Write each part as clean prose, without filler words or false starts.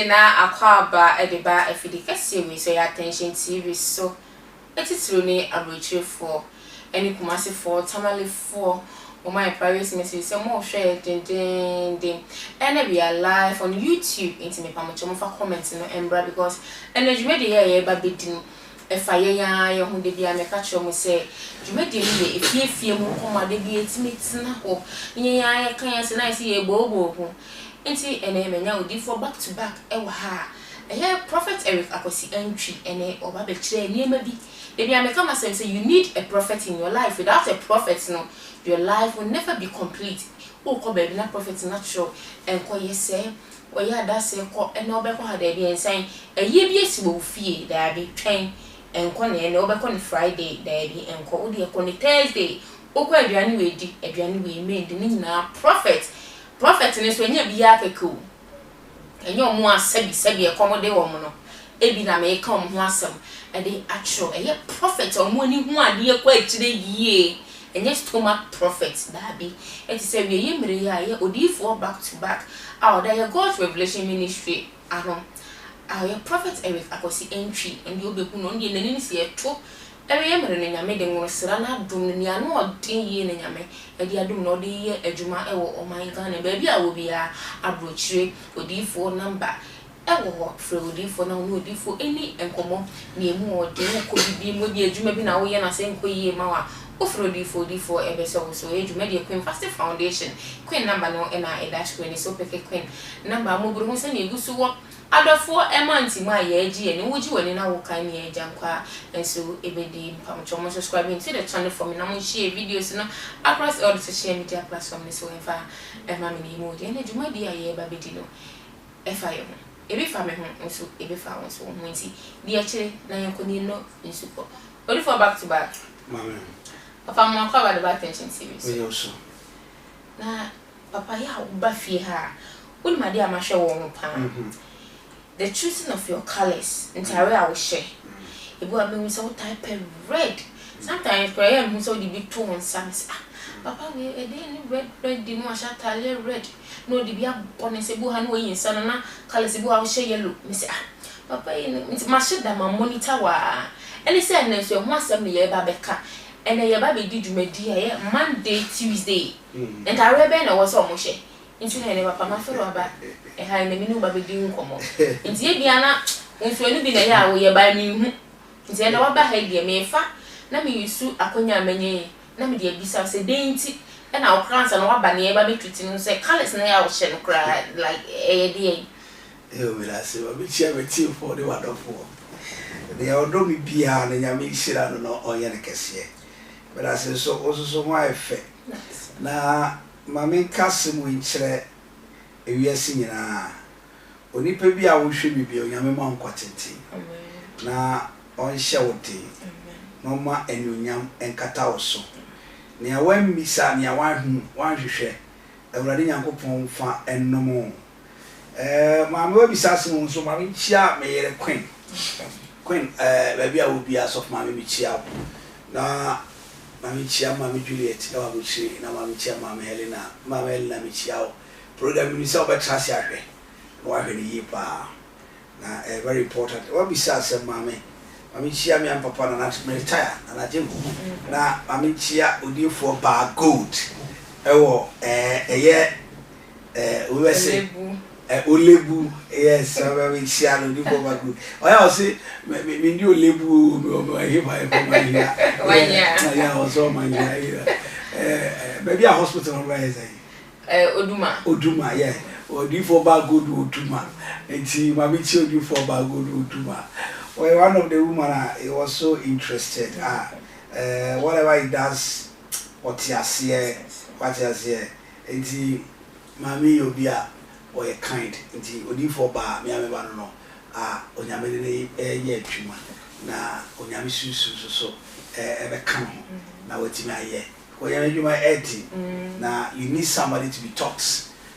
na akwaba edeba afidi kese we so attention TV so etitiro ni abrochire for any Kumasi for Tamale for my private message so more share den and we are live on YouTube into me pamocho for comments no embra because energy media here ba bedin efaye ya ye hu de bia me ka cho mo say dwumadi ni efie mu komade bi etimi tina ho nya ya kan ya se na ise ye bobo ho enti ene menya odi for back to back e wa ha Prophet Eric akosi Antwi ene oba be kire niema bi de bia me come say you need a prophet in your life. Without a prophet no your life will never be complete. O ko be na prophet natural enko yese oya da se ko ene obekọ ha da bi ensan eye bi esi wo fie da bi twen enko ne ene obekọ ne Friday da bi enko o de ko ne Thursday o ko aduane we di aduane we made ni na prophet ne so enya bi ya keko enye omo asabi e komode wo mo no ebi na me ka omo ho asem e de atro eye prophet omo ni hu ade e kwa akire yie enye stomach prophet da bi e ti say we ye mere ya ye odifo back to back our there God's revelation ministry ahom our prophet Eric akosi Antwi ndi obeku no ndi nani si eto ewe ye mere ne nyame de nwosra na dum ne nia no odin ye ne nyame e de adum no de ye adwuma e wo oman Ghana ba bia wo bia abrochire odifo number ewo fro odifo na no odifo eni enkomo ne emu ode ko bibi mo bi adwuma bi na wo ye na se nko ye ma wa ofro odifo ebe so adwuma de Queen Fast Foundation Queen number no e na e dash Queen so peke Queen number mo buru ho se na egusu wo adofo emanti ma ye agi ene woji wani na wo kan ye DANQUAH enso ebedi mpamocho mo subscribe to the channel for me na mo share videos no across all the social media platforms so efa ema me ni mo de ene djuma dia ye ba bedi no efa ye ho ebe fa me ho enso ebe fa won so ho nti dia kire na ye ko ni no enso ko ori for back to back mama papa mo kwa ba attention series we also na papa ya ba fie ha woni ma dia ma hwe wo pa the choosing of your colors entire I will share. If you are maybe so type red, sometimes prayer and so the big tone some Papa, we a day red, the more shatale red. No, the beer bonnet, a buhan way in Sanana, colors a boy share yellow, Miss Papa, it's my shit that my monitor wa. And he said, no, so once a year babeka, and a baby did you make dear Monday, Tuesday, and I read was almost. Inti na never papa fero aba e ha na minu ba bedi nkomo inti e bia na nso enu bi na ya wo ye ba mi hu inti na wa ba ha die me fa na me yusu akonya amanye na me de bisa se denti e na okransa na wa ba na ye ba betwiti no se colors na ya wo hye no kra like e de e o mira se ba bi chia beti for the wonderful de odo mi bia na nya me hira no no onye ne kese but as so oso mo afa na mame kasem winkyere ewiase nyina onipa bi a wo hwe bibia onyame ma nkwatenti na onhye wote no ma enyonyam enkata wo so ne a wammisa ne a wanhwehwe awurade nyankopon fa ennom mame wabisa asem nso mame chia meyere queen ba bia wo bia so mame mi chia na Mami chia mami Juliet na mami chi na mami chia mami Helena mi chia program ni sa obetrase ahwe no ahwe ni yipa na very important what be say mami chia me am papa na na retire na jemu na mami chia odifo ba gold ewo USA Olebu yes mami chia no odifo ba gold oya say me ndi Olebu me hipa e yeah also my maybe a hospital where is Oduma yeah odifo ba gold Oduma enti mami chi odifo ba gold Oduma one of the women he was so interested whatever he does what he has here enti mami obia or a kind enti odifo ba me ameba no onyame ne ye atwuma na onyame susu so ebe kan na wetimi aye onyame adwuma edi na you need somebody to be taught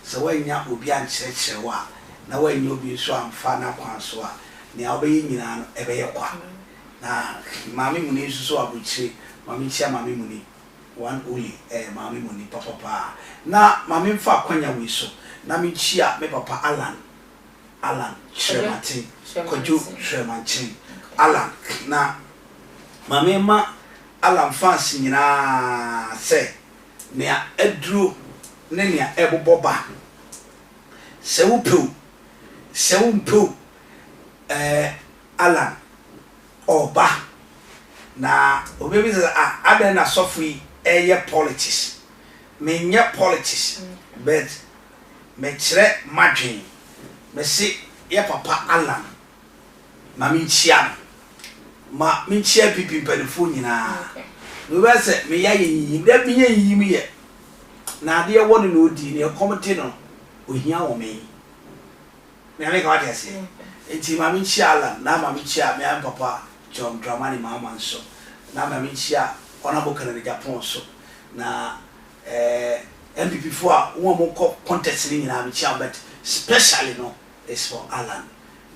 so when nya obi ankyerɛkyerɛ wa na when you obi so amfa na kwan so a ne obeyi nyina no ebe ye kwa na mami muni susu abuchire mami chia mami muni one only mami muni papa na mami mfa kwanya we so na mi chia me papa Alan Alan Shrematin Kojo Shrematin Alan na mamema Alan fans nyina se nea aduro ne nea eboboba se wumpu Alan oba na obebi say adan na sofui politics menya politics but me kire madwen me se ye papa Alan ma minchia pipi mpanifo nyina we be say me ya yin da bi yin ye na de won no odi ne committee no ohia wo me me ka wa ase enti ma minchia Alan na ma minchia me am papa John Dramani Mahama so na ma minchia honorable Kennedy Japan so na MPP for one more contest in Amicia, but especially no is for Alan.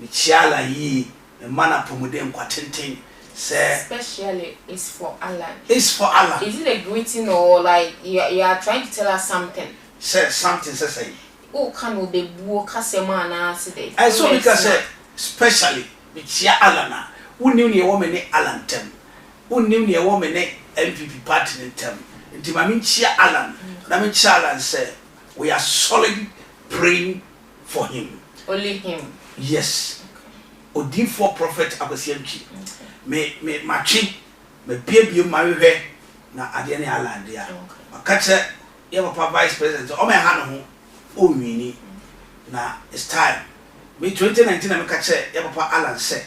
Michiala ye a man promodem quatentin say especially is for Alan. It's for Alan. Is it a greeting or like you are trying to tell us something? Say something say. Oh, can we be Kasema na today? I saw because say especially Michia Alana. Who knew near woman Alan Tem? Who knew near woman MPP party in Tem? Inti Michia Alan. Let me challenge say we are solidly praying for him. Only him. Yes. Okay. Odin for prophet Abasiemchi. Me machi me baby marry her na ade ne Alan dia. Akache ye papa vice president o me ha no ho o nwini na it's time. Me 2019 na me kache ye papa Alan say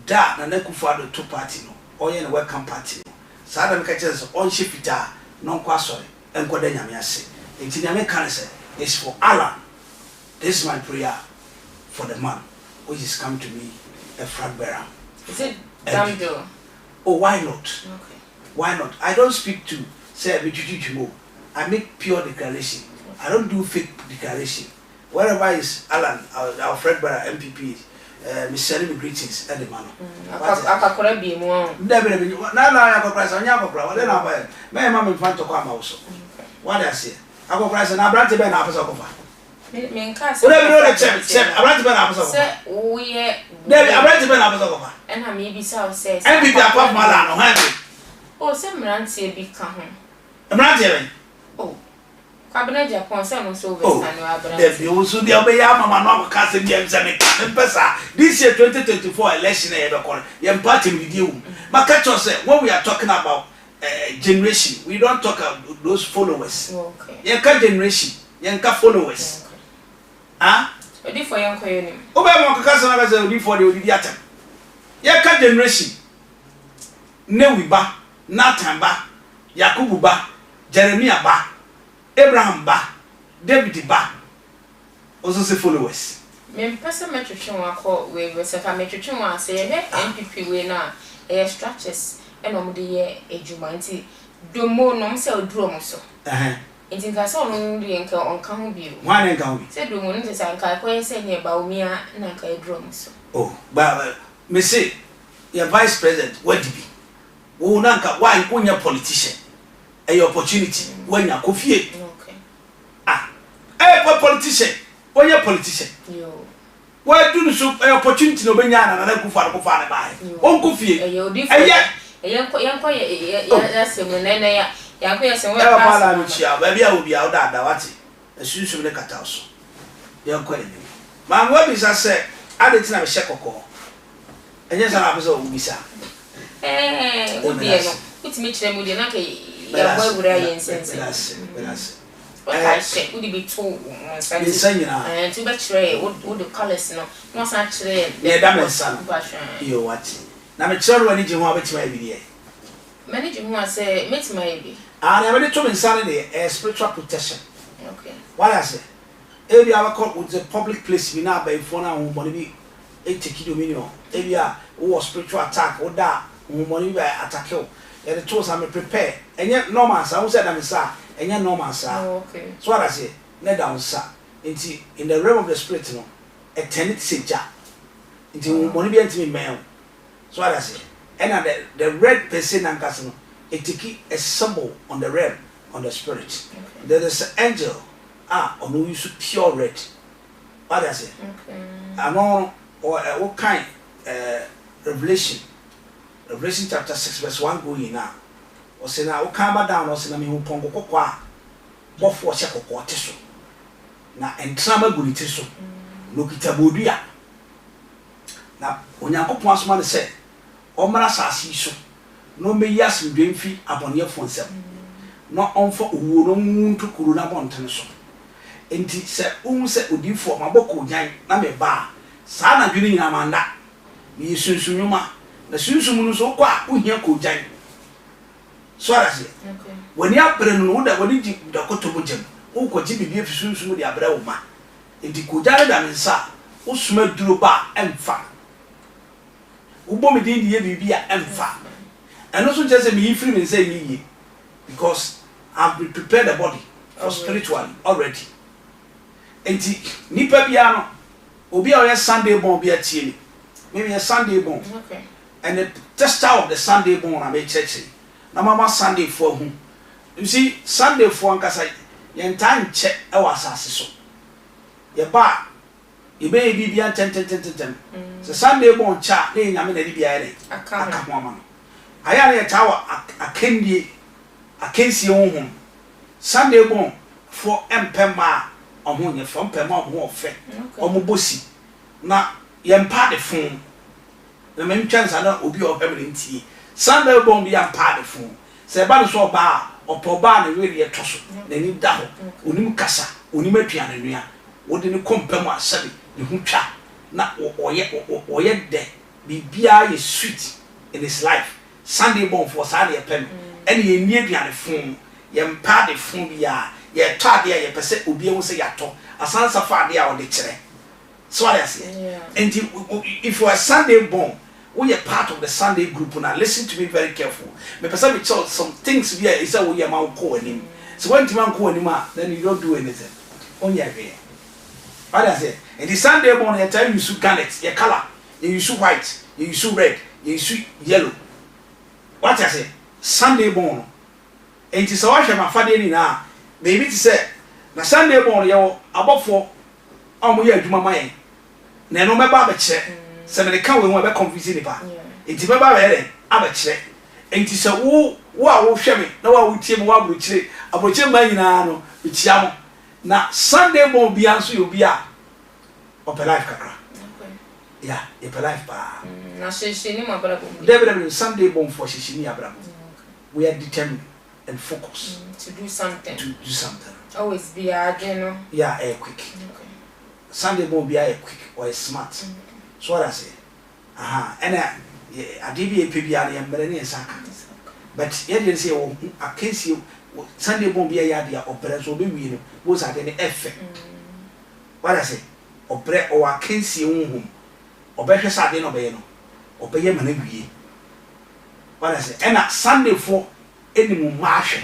da na Nakufo-Addo to party no. Oye na welcome party no. Sa da me kache so on shifita non kwa sorry. Enkoda nyame ase enti nyame kan say is for Alan. This is my prayer for the man who is come to me a flag bearer. Is it Damdo? Oh, why not? Okay. Why not? I don't speak to say I make pure declaration. I don't do fake declaration. Wherever is Alan, our flag bearer MPP, sending me greetings and the man. Akakora bi mu. Na price on your what then I buy. My mom in front to come also. What I say? I go price and I brought Ben Apple Cover. Me nka say. Whatever you know the check. I brought Ben Apple Cover. Say we David, I brought Ben Apple Cover. And I maybe so say. And we apart Malano, Henry. Oh, some ranty be come. I'm not hearing. Oh. Cabinet Japan some so the OWUSU the Obeyama Mama Castle James and Pesa. This year 2024 election yam party with you. Makacho said when we are talking about generation, we don't talk about those followers. Okay. Yanka generation, yanka followers. Ah? Ready for young koyonim. Obama Castle as a for the Odiatam. Yanka generation. Newiba, Natamba, Yakubu ba, Jeremiah ba. Abraham ba, David ba, also say followers. Me person metwetwe wako we sefa metwetwe wa say NPP we na structures and omo de ye ejuma nti domo no say oduro mo so. Nti nka so no de nka onka ho bio. Wan nka ho bi. Say domo no say nka koye say ne ba omia na nka eduro mo so. Oh, but me say your vice president what be? Wo na nka why onya politician? A opportunity when you coffee. Okay. Politician. When you're politician. Yo. Why do so opportunity no benya na na kufa ko fa na bai. On coffee. Yo different. Yanko ya pala mi chia ba bia obi a oda da wate. Asunsun ne kata so. Yanko ni. Ma ngwa bi sa se adeti na me hye kokko. Enye sa na apeso obi sa. Obi no. Utimi kire mu de na ke ya boy wura yensense. Okay, shit. Would be too and to be tray would the colors no. No san tray. Yeah, that means son. You what? Na me try when you want to my video. Manage who say meet my baby. Ah, na me to me son dey spiritual protection. Okay. What I say? Area our court with the public place we now by phone and money be 80 kilo area or spiritual attack or that money by attack you. And the tools I'm prepare. And yet normal sir, who said I'm sir, and yet normal sir. Okay. So what I say, let down sir. In the realm of the spirit, no, a tenant sija. Into money be me male. So what I say. And the red person and casino, it take a symbol on the realm, on the spirit. Okay. There is an angel, on OWUSU pure red. What I say? Okay. I know what kind Revelation chapter 6 verse 1 going now. Or say now what come down or say na me hu pongo kokwa. Bofo che kokwa teso. Na entrama guni teso. No kita bodua. Na onyankopon asoma ne se omra asase so. No me yas ndwemfi abonefo nsem. No onfo owuo no muntu kuru na bonten so. Enti se se odifo maboko nyan na me ba saa na dwene nyina manda me sunsunuma na sunsumu no so kwa ohia ko jan so ara se okay woni abre no wo da woni di da kotobo jam wo ko ji bibie fi sunsumu di abre wo ma enti ko jan da me nsa wo suma duro ba emfa wo bo me din di ye bibia emfa eno so je se me yifiri me nsa yiye because I've been prepared the body for spiritually already. Enti nipa bia no obi a Sunday born bia tie ni maybe a Sunday born okay and the tester of the Sunday born am church na mama Sunday for hu you see Sunday for ankasa ye ntan che e wasase so ye ba ye be bibia ten so Sunday born cha na nyame na bibia ere aka ho ama no aya na ye tawa akendie akensie honhom Sunday born for empema omo nye from pema omo ofe omo bosi na yempa de fun na me ntwansa na obi o pemre ntie Sunday born bi yempa de fun se ba no so ba opoba na we ye toso na ni da ho onim kasa onim atuane nua wodi ne kompam asabe ne hu twa na oye de bibia ye sweet in his life Sunday born for Sunday pem ene ye ni aduane fun yempa de fun bia ye tade ye pese obi ehun se yato asansa fa de a o de kire so what I say and if you are Sunday born we are part of the Sunday group now listen to me very careful me pese me tell some things here is that we are man ko anim so when man ko anim then you don't do anything on your way what I say and the Sunday born you tell you use garnet your color you use white you use red you use yellow what I say Sunday born and it is so my father ni na baby to say na Sunday born yo abofo amu ya adwuma mayen na no meba ba kire se me ka we ho be confuse ni pa enti meba ba yere aba kire enti se wo a wo hwe me na wa wo tie me wa bro kire abroche ma nyina no bitia mo na Sunday born bia nso yo bia open life kakra yeah open life pa na sheshini mo abra bom David Sunday born for sheshini abra we are determined and focus to do something. Always be again. Yeah, quick. Okay. Sunday won't be quick or smart. So what I say. And I did be a PBR and Melanie Saka. But yet you say, oh, I can't see Sunday won't be a yard or press will be winning. Was at any effect. What I say, or bread or I can't see home or better Saturday no bayno or pay him an what I say, and at Sunday for any marsh.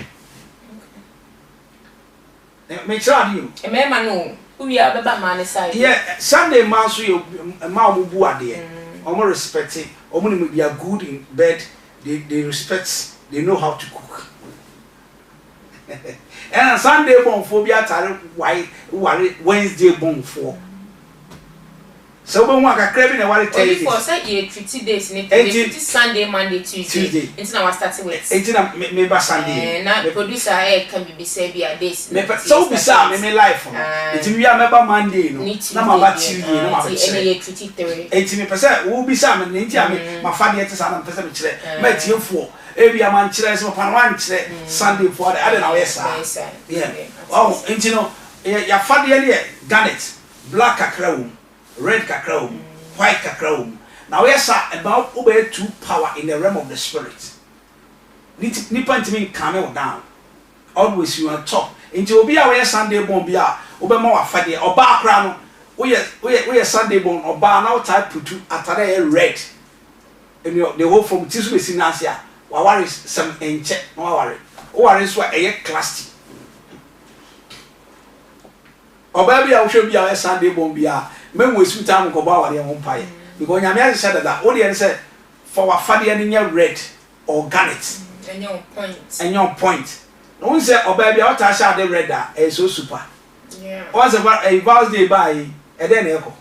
Make sure you. A man no. We are the man side. Yeah, Sunday mass you a man who are there. Almost respecting. Almost we are good in bed. They respect. They know how to cook. And Sunday born phobia tare why Wednesday born for. So when one can crave in a while tell you for say you treaty days in Sunday, Monday, Tuesday. It's now starting with. It's maybe Sunday. Now producer can be say be a days. So bizarre me life. It's we are member Monday no. Na ma Tuesday no ma be. Any treaty theory. It's me person wo bizarre me ntia me ma fa de tesa na person me kire. Ma tie fo. E bi am kire so pan wan kire Sunday for the other now yes. Yeah. Oh, you know, ya fa de here garnet, black kakra red kakra white kakra. Now yes about obey two power in the realm of the spirit. Nipa ntimi calm down. Always you on top. Into obi a we Sunday born bia obe ma wafade oba akra no we Sunday born oba na type putu atare red. And the whole from tisu be sinasia wa worry some enche no worry. O worry so e class. Oba bia wo hwe bia we Sunday born bia men we sweet am ko ba ware won pae because nyame said that all the say for wafade any red or garnet. And your point. No one say, oh baby, what I shall the red is so super. Yeah. Once a birthday by And then echo.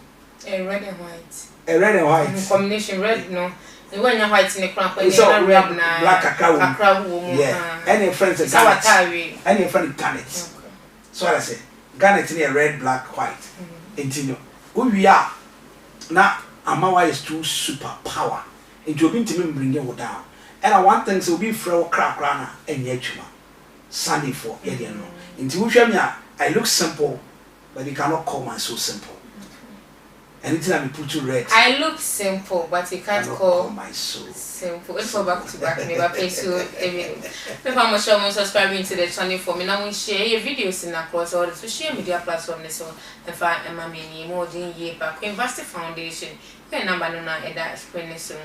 A red and white. A red and white. Combination red, no. The one you white in the crown, it's all red, black cacao. Yeah. Any friends in Garnet. Any friend in Garnet. So I say, Garnet in a red, black, white. Intino. Who we are now, Amawa is too super power. And you've been to me bring you down. And I want things to be throw crack runner and yetuma. Sunday for Ediano. Into which I look simple, but you cannot call my so simple. Anytime I put you red. I look simple, but you can't call my soul simple. It's for back to back. Never pay so everything. If I'm sure I'm subscribing to the channel for me, now we share your videos in across all the social media platforms. So, if I am a mini more than year back, University Foundation, when number no na eda screen so,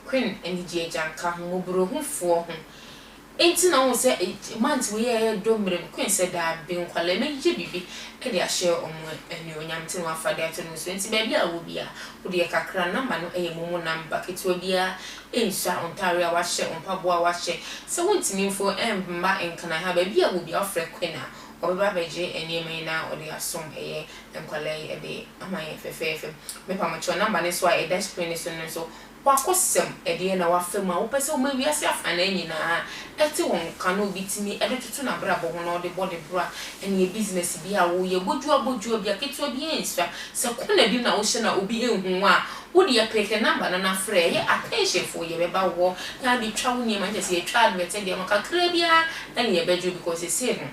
Queen NIGEL can move for him. Ain't no say months we are doing Queen said that being quite baby. They share on and you yam to one FADA to know. So, baby, I will be a would be a cacra number, no a momo number. It will be a in Ontario, wash it on Pabua wash it. So, what's mean for Ma and can I have a beer will be off Quina or Babaji and you may now or they are some a and Calais a day. Am I FFF? Maybe I'm a number, that's why a dash queen is so. Wakosem edi na wafema upese o mewi ase afana nyina ete won kanu bitimi ede tutu na brabo ho na de body bra ene business bi a wo ye boju bi aketu bi ensa se kona bi na wo hye na obi enhu a wo de peke number na frɛ ye attention for ye beba wo na bi twa wo nyema nje se ye twa advert de maka kra bia ene ye beju because e say no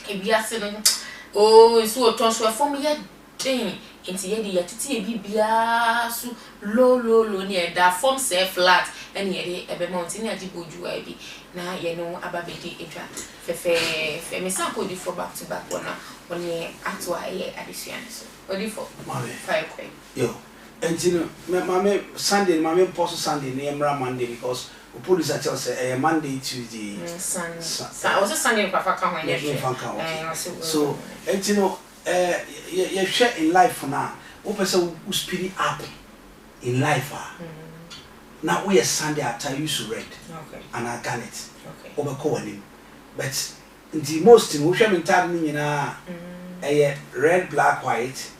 e bi ase no oh so o ton so for me ye den inti ye de yatiti e bibia so low near that form say flat and ye ebe mountain ya jiboju abi na ye no ababedi edwa fefe me san ko di for back to back one ye atwa ye addition so odi for five quick yo entino mame Sunday mame post Sunday na emra Monday because the police tell say Monday Tuesday Sunday Sunday kwa faka ho ye so entino you share in life now o person who spirit up in life now we are Sunday after you should read and I can it over calling but the most in which I'm telling na red black white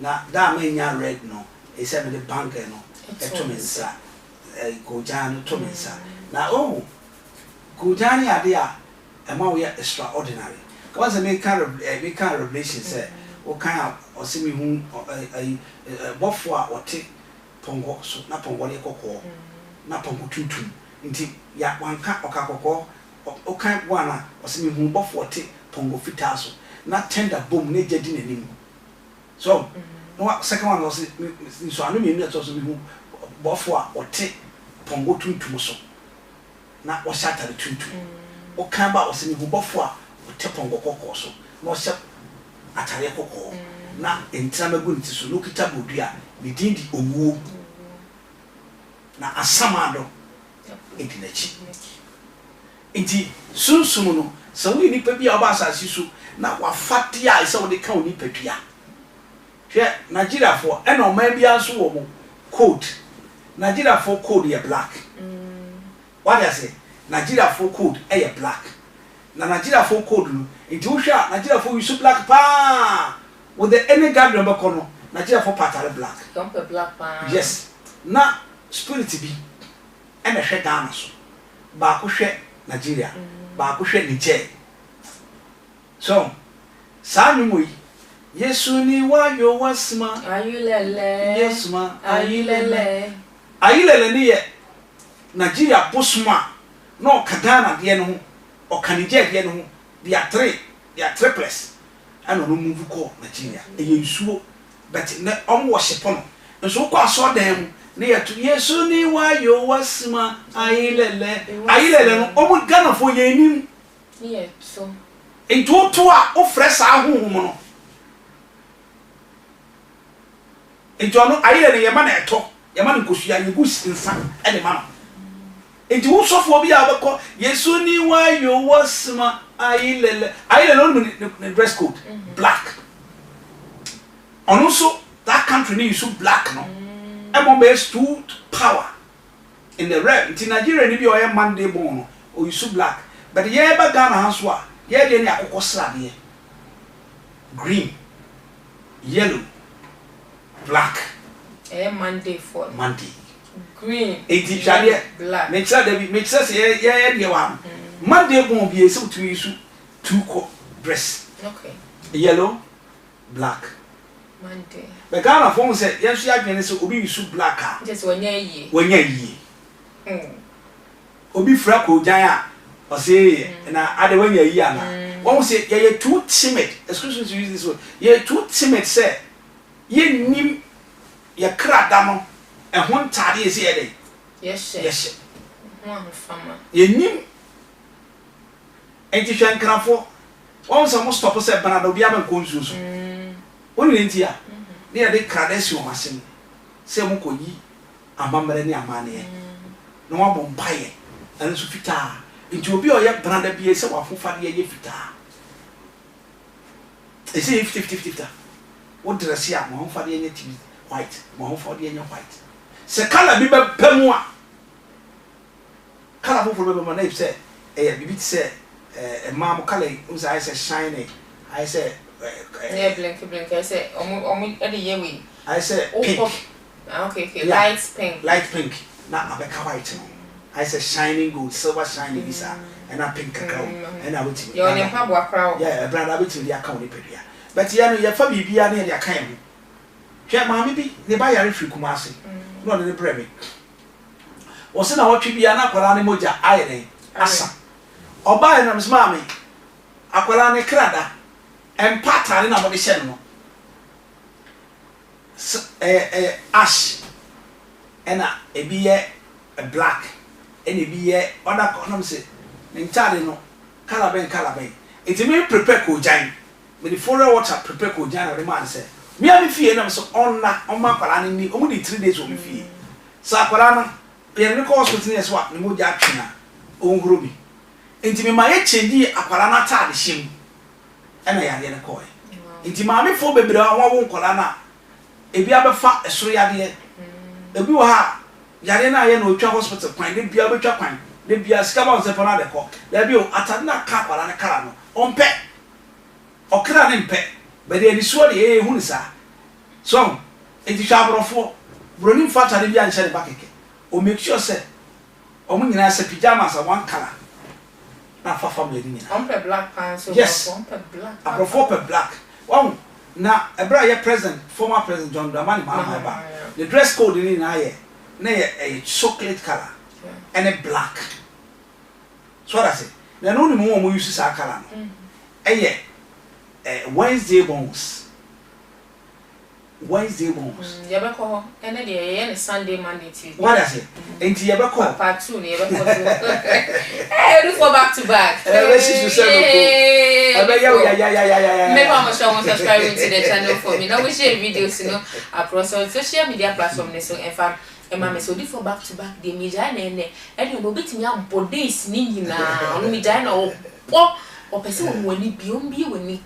now that mean red no it's a the bank no etumensa gojano tumensa now oh gojani adia ema we are extraordinary because I make revelation say o kan o se mi hu bofo a wote pongo so na pongo le kokko na pongo tuntum nti ya wanka okakoko o kan wana o se mi hu bofo wote pongo fita so na tender bom na jadi nanim so no second one was so anu mi na to so mi hu bofo a wote pongo tuntum so na o shata le tuntum o kan ba o se mi hu bofo a wote pongo kokko so no se atare kokko na entrama gunti so no kita bodua medindi owuo na asamado edinachi enti sunsun no so we nipa bia oba asasi so na wafatia isa wo de ka oni padua hwe Nigeria for e no man bia so wo mo code Nigeria for code ye black what I say Nigeria for code e black na Nigeria for code no enti wo hwa Nigeria for use black pa with the any guard number kono Nigeria for patale black don't put black pa yes na spirit bi e na hwe Ghana so ba ko hwe Nigeria ba ko hwe Niger so sanumuyi Yesu ni wayo wasma ayulele yesma ayulele ni ye Nigeria bosma no kadana de no o kanije de no they are triplets and no move ko Nigeria e yensuo but na on worship no so kwa so dem na yetu Yesu ni wayo wasma ayilele no omu Ghana fo yenim yeah so into to a o fresa ahunhum no into no ayilele ye ma na eto ye ma nkosua ye gus nsa e de ma no enti wo sofo bi a beko Yesu ni wayo wasma ayilele no dress code black and also that country need so black no everyone stood power in the realm in Nigeria ni bi o ye Monday born no o use black but ye ba Ghana hanso a ye de ni akokosrade green yellow, black. Monday for Monday. Green. Black. Make sure say yeah one. Monday won't be able to use two dress. Okay. Yellow, black. Monday. The Ghana phone said yes, you are so obi use black. Just 1 year. 1 year. Obi frako jaya or say na ade 1 year na. One say you too timid. Excuse me to use this word. You too timid say. Ye nim ya krada no e ho ntade e say dey. Yes. Yes. One farmer. Ye nim enti hwan krafo. One say mo stop say banana obi am konsusu. Oni enti ya. Ne ya dey krada si o masem. Say mo koyi amamre ni amane. No wa bom paye. Anu su fita. Enti obi o ye branda bi e say wa fofa de ye fita. E say 50-50. What dress ya mo fa de nyati white mo fa de nya white se color bi be pemu a color foforo be mo na say bibi say ma mo color o say shiny I say yeah blink I say omo e de ye we I say pink okay yeah. light pink na abeka white no I say shining gold silver shining visa and a pink kakao and I would you on pa bo akra yeah brand I would the account ni pedua but ya no ya fa bibia na ya kan mu hwe maami bi ne ba yare firi kumase no ne breme o se na wotwe bia na akwara ne moja ayene asa oba na msmaami akwara ne krada empata ne na mo de hye no ash ena ebi ye black ena ebi ye other column say ne ntade no color ben it me prepare ko jan me the foreign water prepare ko jan the man say me am fie na so onna oma kwara ni omu di 3 days o me fie sa kwara na ye ne ko hospital ne so ne mo ja twena o nguro bi enti me ma ye change akwara na tade hyem ena ya ne ko enti ma me fo bebre a wo kwara na ebi abefa esoro yade ebi wo ha yare na ye na otwa hospital kwan ne bia betwa kwan ne bia sika ba on se pona de ko da bi o atade na ka kwara na kara no ompe okra ne mpe but they so dey hu nisa so enti twabrofo bronim fata de bia nche de bakeke o make sure say o mu nyina se pajamas one color na fa family ni nyina ompe black pants so yes. ompe black abrofo pe black wow na ebra ye president former president John Dramani Mahama the dress code ni na ye na ye a chocolate color and a black so what I say na no ni mo use sa color no Wednesday bones. Yabeko, and then the Sunday, Monday, Tuesday. What I say? Ain't Yabeko? Part 2, Yabeko. Hey, do for back to back. Let's see you yeah. Maybe I'm subscribing to the channel for me. Now we share videos, you know, across social media platforms. So, in fact, Emma, so do for back to back. The Mijana and you will be to me out bodies, Nina, on Mijana or person when you be when me.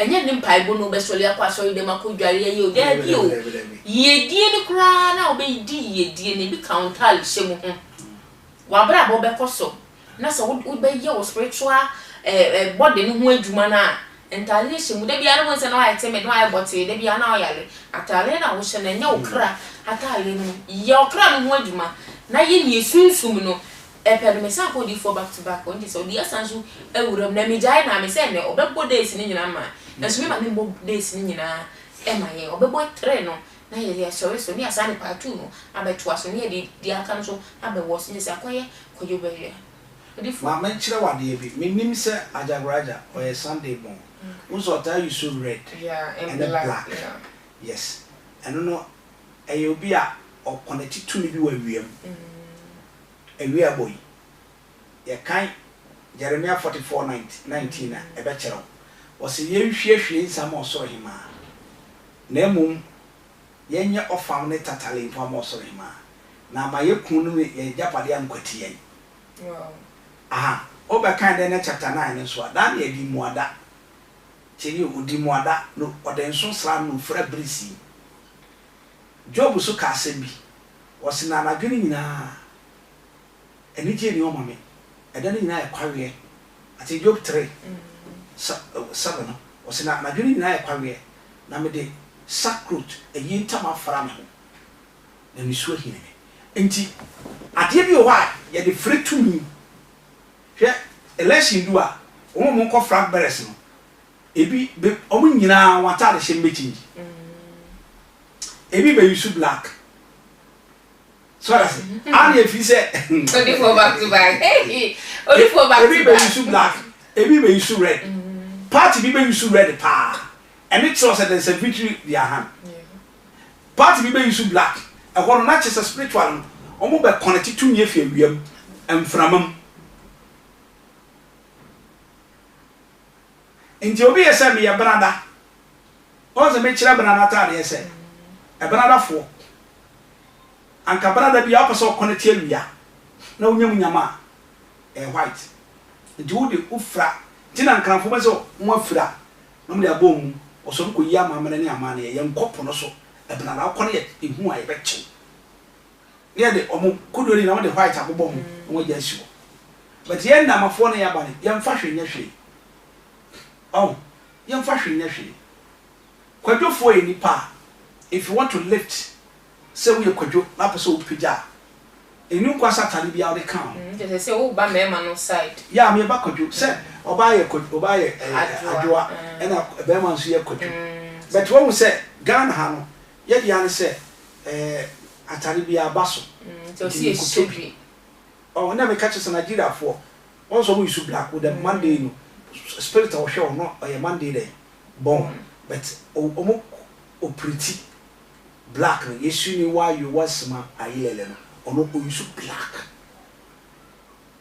And yet, Nimpa no best really acquire them a good idea. You there, ye dear cry now, be dear, be count, shame. Wabra Bobecoso. Nasa would be your spiritual body no way Jumana. And Talisha would be other ones and I tell me why but they be an hour. Atalena ocean and your cra, Atalin, your crown Wajuma. Na ye soon sumuno. Epedmesa for for back to back on this or the Asanju, I would have named Jana, me say, or Bebo days in Yama. And swim at Nimbo days in Yana, Emma, or Bebo Treno. Now ye sorry, so near Sunny Part 2. I bet was near the Arkansas, I bet was in the Acquire, could you be my mention one day, me name say Ajagraja or a Sunday bone. Also, tell you so red, yeah, and black. Yeah. Yes, I don't know, a be or connected to me where we am. A real boy. Ye kind Jeremiah 44:19 a bachelor was a year she some more saw him. Nemum yenya of found it tatally for more saw him. Now my yakunu ye japadian quetian. Wow. Aha, over kind in chapter 9 and so that ye di moada. Chili would di moada, no, or then so slam no fred brisi. Job so casembi was in an agreeing na. And it's your mammy. I don't know a at a job 3 7 was not my dream. I quarry. Namedy sakrut ntama fra me ho na nisu ahine enti ade bi o ha ye de free to me hwe election do a mo ko frank beres no ebi omo nyina wata de hye mechi ebi be use black so that's and if you say only for back to back only for back to back ebi be use black ebi be use red party bi be use red pa and it shows that there's a victory their hand party bi be use black e ho no na chese spiritual omo be connect to me afia wiam emframam nti obi yesa me ye brada o ze me kira brada ta de yesa e brada fo anka brada bi apaso connect awia na onyam nyama e white nti wo de ufra tina nkranfo be so mo afra na mo de abom o so ko yi amamana ni amana ye nkopo no so e brada akọ ne ehu a ye be chi ye de omo kodori na mo de white abobom mo ja shi but ye na mafo na ya bane ye mfa hwenya hwe oh ye mfa hwenya hwe kwadwofo e nipa if you want to lift say we kwadwo na person wo pija enu kwasa tare bia o de kan just say wo ba mema no side ya me ba kwadwo say oba ye adwoa ena be ma nso ye kwadwo but wo say Ghana ha no ye dia ne say atare bia baso so see shebi oh na me catch us Nigeria for also we use black with the Monday no spirit of show no or Monday day born but omo pretty black yesu ni why you was ma ayele no ono ko use black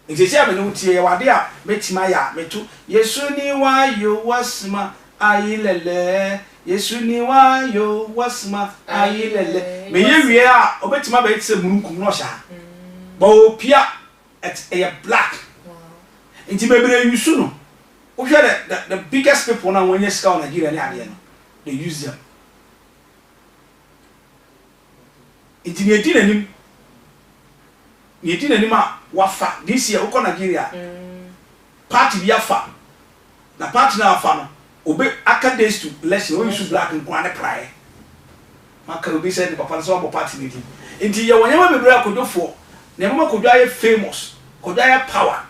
njeje amene utie wade a metima ya metu yesu ni why you was ma ayele yesu ni why you was ma ayele me ye wie a obetima ba etse mununkum no sha ba opia at a black nti mebere use no wo hwe the biggest people na wonye ska on Nigeria ni ade no they use them nti ne di nanim a wafa this year uko Nigeria party bi afa na party na afa no obe aka days to election we use black nko ane prae maka obi say the papa so abo party ni di nti ye wonyama bebre akodofo na mama kodwa ye famous kodwa ye power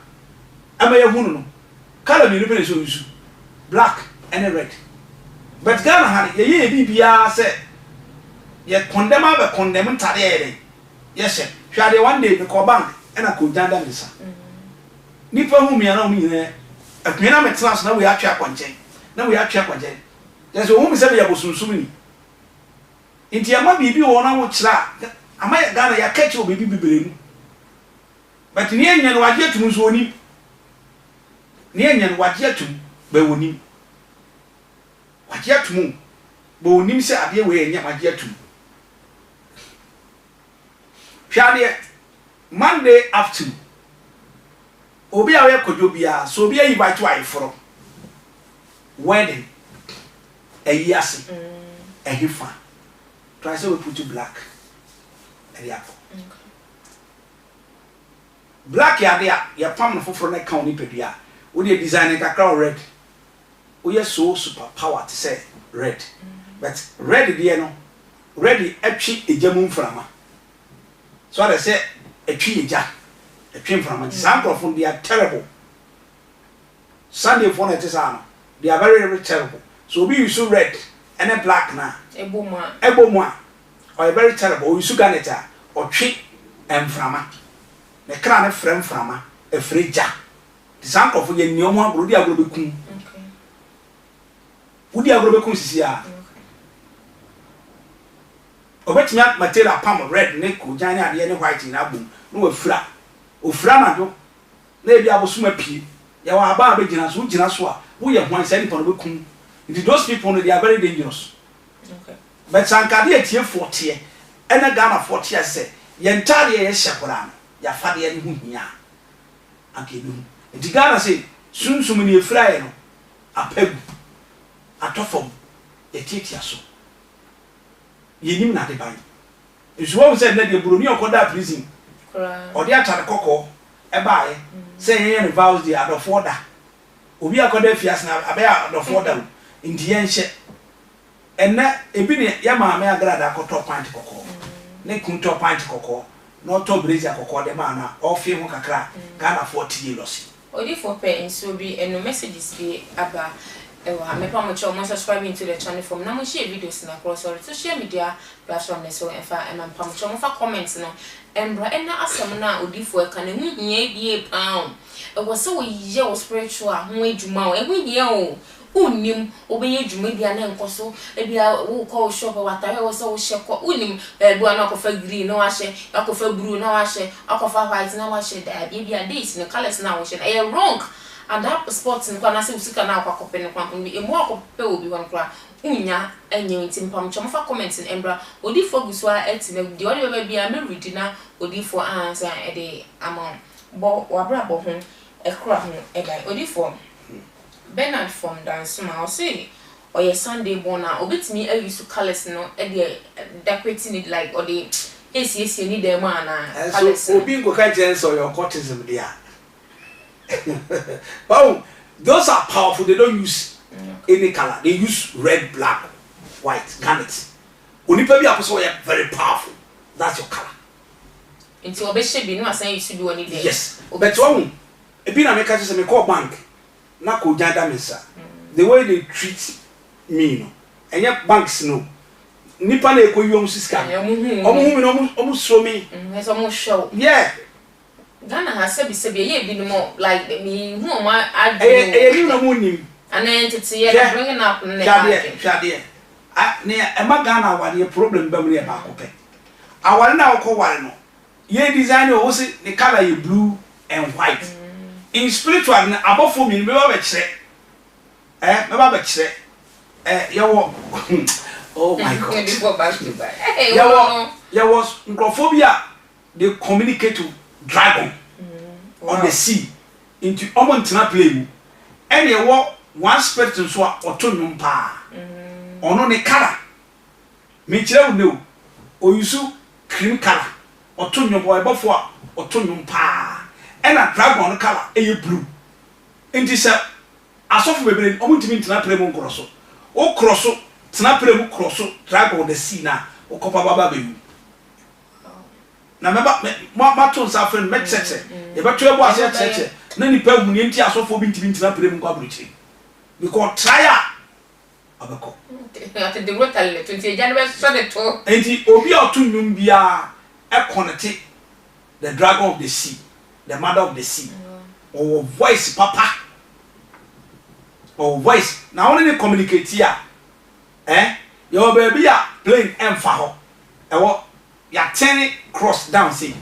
ama ye hunu no color mi no so use black and red but Ghana ha ye bibia say ye condemn aba condemn ntade ye yes hwade one day ko bank ena ko janda misa nipa hu mia na o nyine akmena metena so na we atwa kwanchen yes o hu mi se be ya bosunsum ni nti ama bibi wo na wo kira ama ya Ghana ya kachi o bibi bibere mu but ni enya no wage atum so oni ni enya no wage atum ba woni wage atum ba woni se ade we enya wage atum hwade Monday afternoon obi a we kodwo bia so obi ayi ba to ayeforo wedding ayase ehifa try say we put you black eriako black ya dia ya pam no foforo na kan ni pedua wo dey design kakra red wo ye so super power to say red but red dia no red atwi ejamu mframa so I say atwi eja atwi mframa some of they are terrible Sunday for it is they are very, very terrible so we use red and a black na ebomwa or very terrible we use ganeta or twi mframa ne kra ne frem frama e freja some of ye nyomo agro di agro bekun okay udi agro bekun sisi a obetimi material palm red ne ko jan ade ne white na abum no wafura ofura na do na ebi abosuma pie ya wa aba abegina so gina so a wo ye hwan say nipa no bekun those people no they are very dangerous okay but sankade etie 40 ena Ghana 40 say ye ntade ye hyekora no ya fade ye hu hia akedu nti Ghana say sunsum ni efra ye no apagu atofom etietia so yenim na de ban nso wo say na de buroni okoda prison odi atare kokko e baaye say ye ne vows the ADDO obi akoda fias na abe ADDO nti ye nhye and that ebini yama me agrada koto pint koko ne kunto pint koko no to brazier koko de mana ofi ho kakra Ghana 40 years odi for pay so be and no messages be aba ewa me pa mo cho mo subscribe to the channel from na mo share videos na across all social media platforms so en fa em pa mo cho mo fa comments no embra na asem na odi for ka na hu hia bie pound e wo se wo ye wo spiritual ho adwuma o e hu hia o unim obenye dwuma bia na enkoso e bia wo call shop watare wo se wo sheko unim du na akofa green na wa she akofa blue na wa she akofa white na wa she da bia this no colors na wo she e wrong and that sports no na se usika na akope no kwampo e mo akope obi wan kra unya enye ntim pam chom fa comment in embra odi for guswa etime di odi be bia me read na odi for answer e de amount bo wabra bo ho e kra ho e dai odi for Bernard from Dansuma or say or your Sunday born now obit me use colors no e decorating it like or the yes you need them man so obi go ka chance or your cortism there. Oh, those are powerful. They don't use any color. They use red, black, white, garnet. Onipa bi aposo are very powerful. That's your color. Into obeshe bi no asan you should do any day. Yes. But one e bi na make say me call bank. Na ko janda me sa the way they treat me no enye banks no nipa na ekoyi omu siska omu hu me no omu so me so omu show yeah Ghana has sebi ye bi no more like me hu omu adu you no mu nim ana entity ye bringing up ne hwade ne e ma Ghana wale problem ba mu ne ba ko pe awale na ko wale no ye design o se the color ye blue and white in spiritual na abofo mi me ba be kire me ba be kire yawo oh my god there was microphobia they communicate to dragon on the sea into omontina play mu and yawo one spirit so oto nnum pa ono ne kala me kire wo no oyusu cream kala oto nnum boy bofo oto nnum pa and a dragon color a blue. And this asofu bebre omuntimi ntina premu nkroso. O kroso tina premu kroso dragon the sea na o kopa baba bewu. Na meba ma to nsa friend me cheche. E beto ebo ase cheche. Na nipa hu ne nti asofu bi ntimi ntina premu kwa bruchi. Because try abeko. At the rotal 20 January so the to. Enti obi otu nnum bia e connect the dragon of the sea. The mother of the sea, or voice, papa, or voice. Now only they communicate here. Your baby are playing emfaho. What you turning cross down see.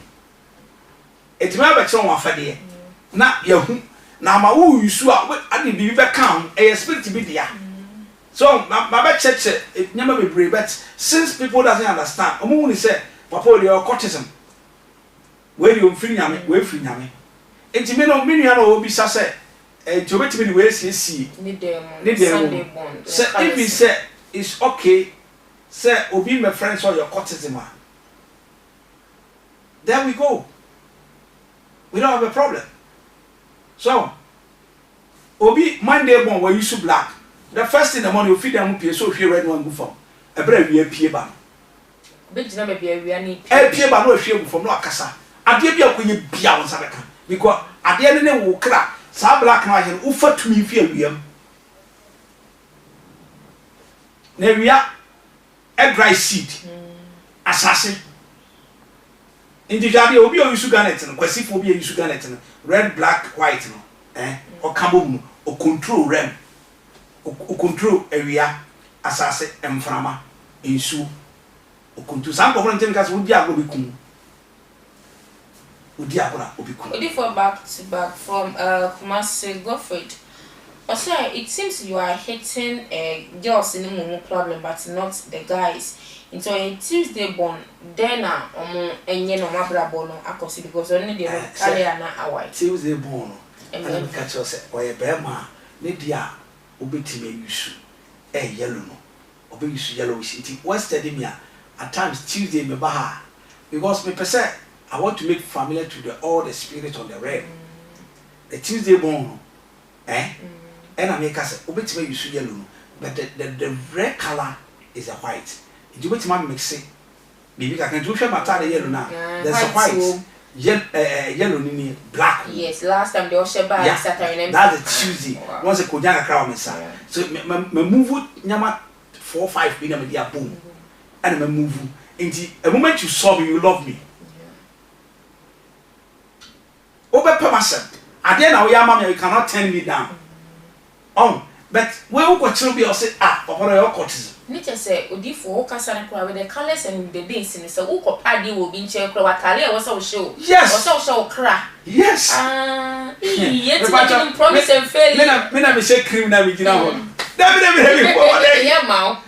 It may be someone for there. Now you now my OWUSU I didn't be come a spirit to be there. So my church it never be brave, but since people doesn't understand, I'm only say papa your cortism. Where you free nyame we free nyame enti me no menu no obi sa say enti obetimi we see ni dem Sunday bond say if he say it's okay say obi my friends or your cortism there we go we don't have a problem so obi Monday bond we use black the first thing in the morning you feed them pie so hwe red one go from e bra wi apie ba be jina me bia wi ani apie ba no hwe go from no akasa ade bia konye bia won sabeka because ade ne wo kra sa black na ahen ufa tumi fi awiam na wia a dry seed asase indijade obi o use garnet no kwasifo obi use garnet no red black white no o kabom o control rem o control area asase emframa ensu o control sam ko fron ntem ka so di agbo bikum Odi for back to back from Kumasi Godfrey. Also, it seems you are hitting girls in the mumu problem, but not the guys. Into a Tuesday born, then enye no mabra bono akosi because only the Italiana away. Tuesday born. And catch us or a bema, Nidia, obetime yusu, yellow no, obe yusu yellow city. What's the demia? At times Tuesday me baha because me per I want to make familiar to all the spirits on the red. The Tuesday born, and I make us obey you yellow, but the red color is a white. You bet my mix it. Maybe I can do share my tie yellow now. There's a white, yellow, black. Yes, last time they all share by Saturday. That's a Tuesday. Once a Kojanga crown, so me move nyama 4 or 5 million media boom. And me move. Into a moment you saw me, you love me. Over permission. At the end of your mama, you cannot turn me down. But where we go to be or say, Papa, your courtesan. Nature say, Odi for Cassan with the colors and the days in so Uko Paddy will be in chair, Crowatalia was so show. Yes, or so show crack. Yes. Yet promise and fail. When I say criminal, we get out. Yeah, ma.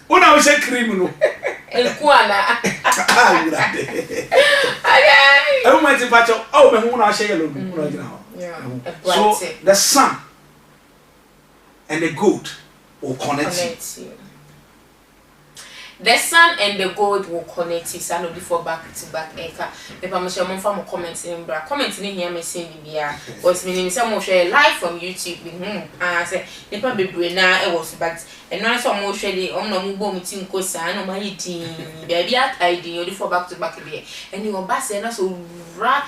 When I say criminal, and Kuana. I went to patch up. Oh, but who I say alone. So the sun and the goat will connect you. The sun and the gold will connect you. So I know before back to back. Eka, the permission mom from comments in bra. Commenting in here, me saying bia. Was meaning some more share live from YouTube. I say the probably brain now. It was but and now some more share the no move meeting kosa. I know my team. Baby, I did before back to back here. And you are bass and so ra.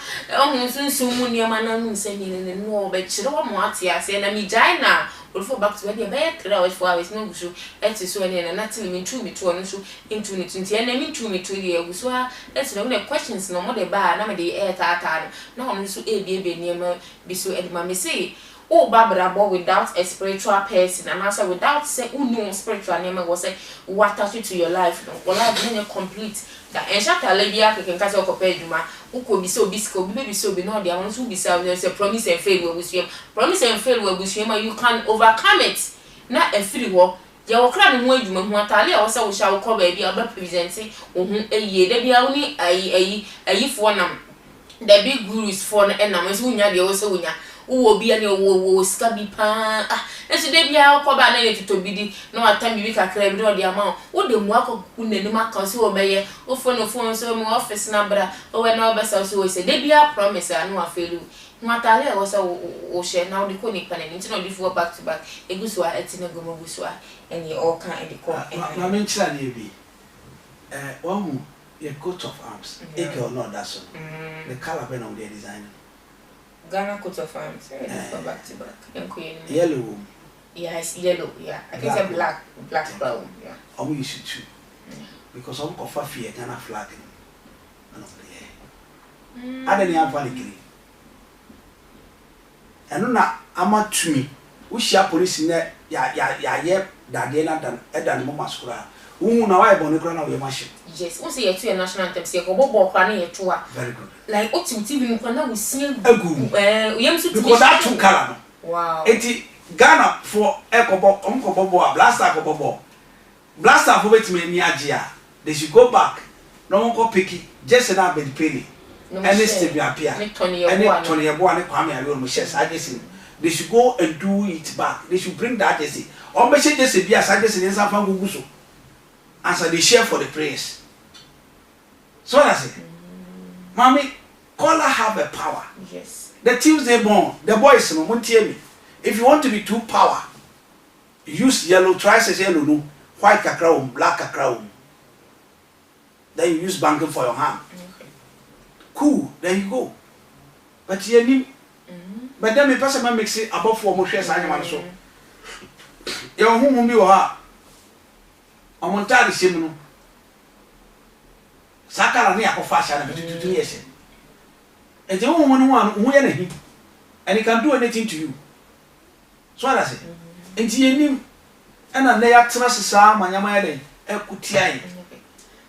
Soon many man saying no, but she don't want to say na me China. For back to where the bear crowd for hours no so let's so and nothing mean to me to and so into it and I mean to me to the OWUSU. Let's know the questions no more the bar, no the air tata. No one so a baby near be so Edma say. Oh, Barbara, without a spiritual person, and answer without say, who no spiritual name was say, what touch you to your life, or life being complete. That and shut a lady, I can catch up a peduma, who could be so bisco, baby so be not the ones who be served. There's a promise and fail with you. Promise and fail with you, you can overcome it. Not a free war. Your crowd when you want to also shall call baby about presenting, a year, there be only a if one the big gurus for and numbers who are the also. Who be any scabby pan. And so they be our coba to be no time you can claim the amount. What the work of Kunema Council Mayor, or phone so more office number, or when our best also say they be our promise. I know I feel you. Natalia was a share now the conic pan and into before back to back. A gusua at Tinagomosua and you all kind of call. I mentioned you be one your coat of arms. A girl, not that son. The color pen of their design. Ghana coat of arms, for back to back. Yellow. Yes, yellow, yeah. I think it's black brown, yeah. OWUSU too. Because I'm of AFIA Ghana flag. I don't have one degree. And now I'm to me. We share police in there, than Mama Scura. Who now I born a crown of your machine. Yes, we say a national anthem, say, Bobo, Cranny, a tour. Very good. Like what you TV in Kwana, we see a good. Because that two color. Wow. It's Ghana for Ecobo, Uncle Bobo, Blaster Bobo. Blaster for which me near they should go back. No one go picky, just an abbey penny. And this to be appear. And Tony Abuan, Kwame, I will miss. I guess they should go and do it back. They should bring that Jesse. Or message Jesse be as I guess in San Francisco. Answer the share for the prayers. So that's it. Mommy, color have a power. Yes. The Tuesday born, the boys won't tell me. If you want to be too power, use yellow, TRACEY yellow, no, white cacao, black cacao. Then you use banking for your hand. Okay. Cool, there you go. But you need. But then me person makes it above 4 more shares. I am so. Your home will be what? I'm on target, Simon. Sakara near fashion and 2 years. And the woman who anything, and he can do anything to you. So I say, and you and they act as a Sam and Yamade, a Kutia.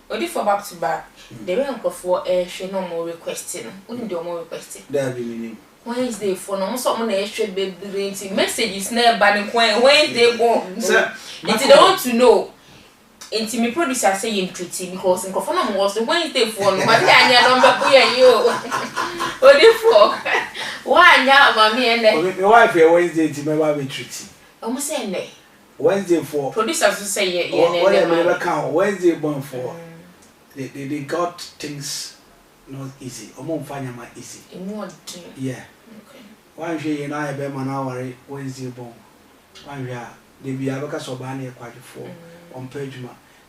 But if for back to back, they went for a no more requesting, only do more requesting. There be meaning. Wednesday for no someone should be the messages never banning Wednesday go. If they want to know. Into me producer saying treaty because in Kofana was the Wednesday for no, but I number you. What the fuck? Why now, mommy and then your wife Wednesday to my treaty. Almost saying Wednesday for producers to say, yeah, count Wednesday born for they got things not easy. Among finding my easy. Yeah. Okay. Why she and I be man hour Wednesday born. Why we are they be a local sobani quite for on page.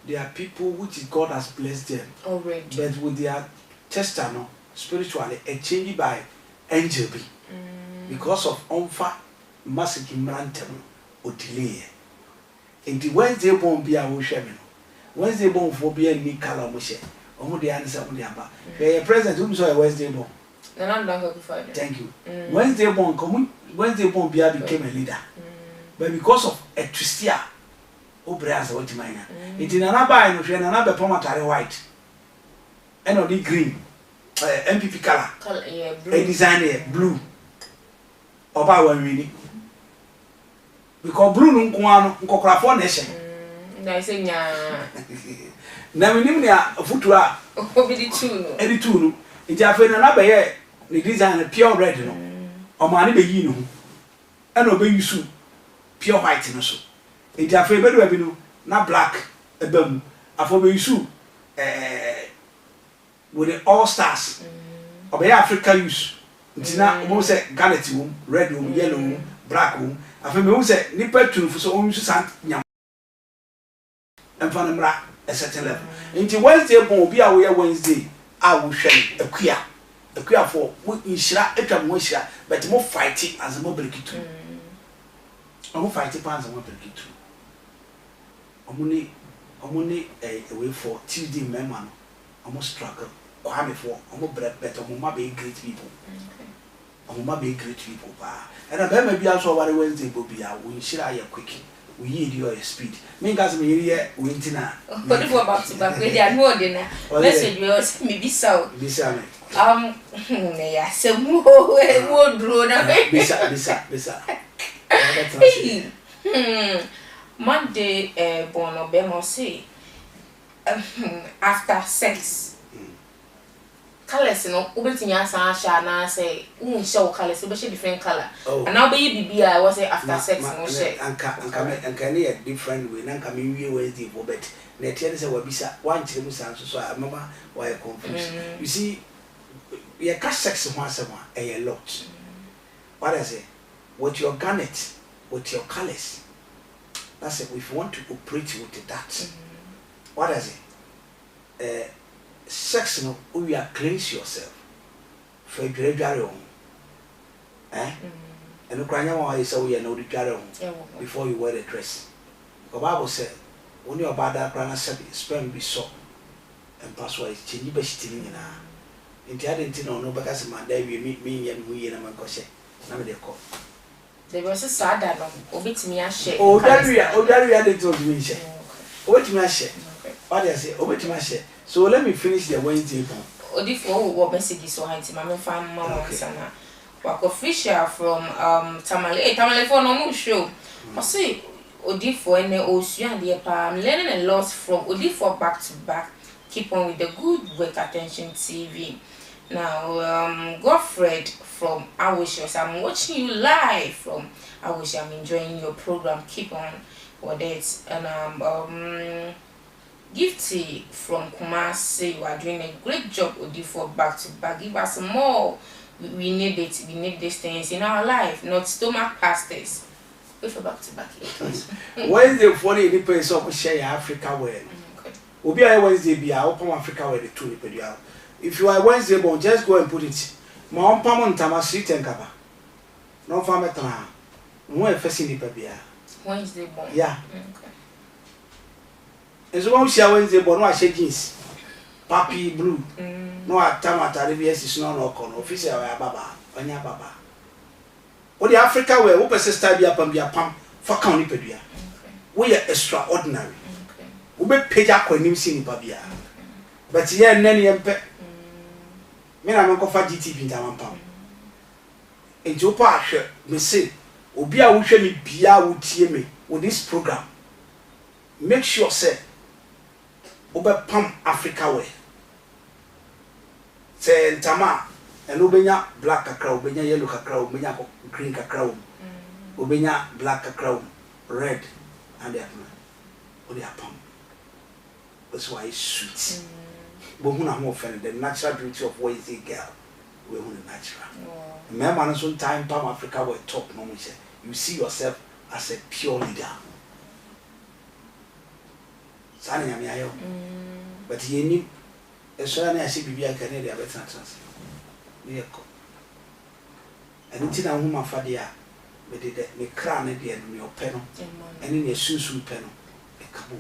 there are people which God has blessed them already, but with their testimony spiritually a change by angel be because of unfa massive mrantem or delay. In the Wednesday born be a wushaman. Wednesday born for be a new color mushe. Omo the answer on the aba. They present whom so a Wednesday born. Thank you. Wednesday born come Wednesday born be a became a leader. But because of a twistia, Obreas what minor. It in another by no train another pomatary white. And on the green. MPP color. Yeah, blue. A design blue. Oba one really. Because blue no kwano nkokra for nation. Na say nya. Na minim nya futura. Obi di two no. E di two no. Nti afa na be ye the design pure red no. O ma ne be yi no. E na obe yusu pure white no so. Nti afa be do abi no na black e bam. Afa be yusu with the all stars. Obe Africa use. Nti na mo say garnet wom, red wom, yellow wom, black wom. Afa me wo say nipa tunufu so onyu san nyam. Emfa na mra a certain level. Nti Wednesday bon obi a wo ye Wednesday a wo hwe akua. Akua for mo inshira etwa mo inshira but mo fight as mo break it. Mo fight as mo break it. Omuni a way for Tuesday member no. Omo struggle. Kwame for omo break better omo ma be great people. Omo be great people pa. And I be also over Wednesday bobia we shira ya quick. We yield your speed. Me gas me here wintina. But if about to back we dey no dey no. Message we also me bisa. Bisa me. Ya se mo dro na be. Bisa. Monday bono be mo say after sex. Colors no obetimi asan sha na say show colors be different color and now be bibia was say after sex no share anka ne different way nanka me wie Wednesday for bet na tie say wa bisa wan kire mu san so mama why confused. You see we catch sex ho asema a lot. What I say with your garnet with your colors, that's it. If you want to operate with that, what I say sex no we are cleanse yourself for dware on and kranya wa say we are no dware on before you wear the dress. The Bible said when you are bad krana said sperm be so and pass why change be shitting na nti adenti no because man dey me yan hu ye na man ko she na me dey call there was a sad no obetimi a share odaria dey told me share obetimi a share what I say obetimi a share. So let me finish the Wednesday one. Odifo wo message so hanti mama fam mama sana. Wako official from Tamale. Tamale for no mo show. I say Odifo ene OWUSU and the I'm learning a lot from Odifo back to back. Keep on with the good work attention TV. Now Godfred from AWUSU, I'm watching you live from AWUSU. I'm enjoying your program. Keep on with it. And Gifty from Kumasi, you are doing a great job, Odifo, back to back. Give us more. We need it. We need these things in our life, not stomach pastors. Wait for back to back. Wednesday, 40 people so share Africa word. Obi a Wednesday be a open Africa word the two people. If you are Wednesday born, just go and put it. Ma on pamon tama street and kaba. No farm at all. No first in the Wednesday born. Yeah. And so when we share Wednesday born, no I share jeans. Papi blue. No I tamata revies is no con. Official baba. Onya baba. O the Africa where we sister be up and be a pam for county pedia. We are extraordinary. We be page up when you see ni babia. But here nani empe. Me na me ko fa GTP ntaman pam. Enti o pa ahwe me say obi a wo hwe me bia wo tie me with this program. Make sure say obe pam Africa way. Say ntama and obenya black kakra, obenya yellow kakra, obenya green kakra, obenya black kakra, red and the apple. Odi apam. That's why it's sweet. But when I'm offended, the natural beauty of what is a girl, we're on the natural. Remember, some time Pam Africa will talk no more. You see yourself as a pure leader. Sana nyame ayo. But ye ni esora na ahye bibia ka ne dia betena trans. Ne yeko. Ani ti na hu mafade a me de me kra ne de no ope no. Ani ne sunsun pe no. E kabu.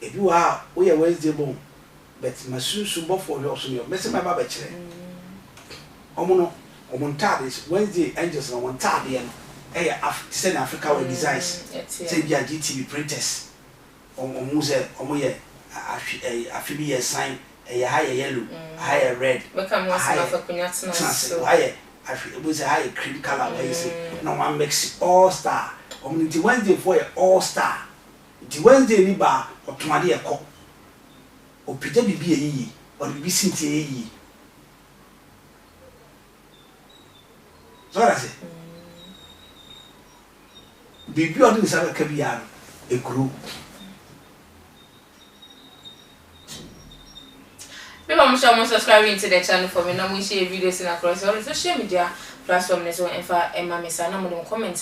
Ebi wa wo ye Wednesday bon. But my sunsun bo for your so me se my baba kire. Omo no omontade Wednesday angels no montade no. Send Africa with designs. Say be a GTV printers. Omo ye AFIA sign a higher yellow, higher red. Welcome once for Kunyatno. So higher it was a higher cream color. No one makes all star. The Wednesday for all star. The Wednesday ni ba or tomadi a cop. Or Peter be or be Cynthia. So I say. Bibi odin sabe kabiya e group. People must subscribe to the channel for me. Now we share videos in across all social media platforms. So if I am a miss, I'm going to comment.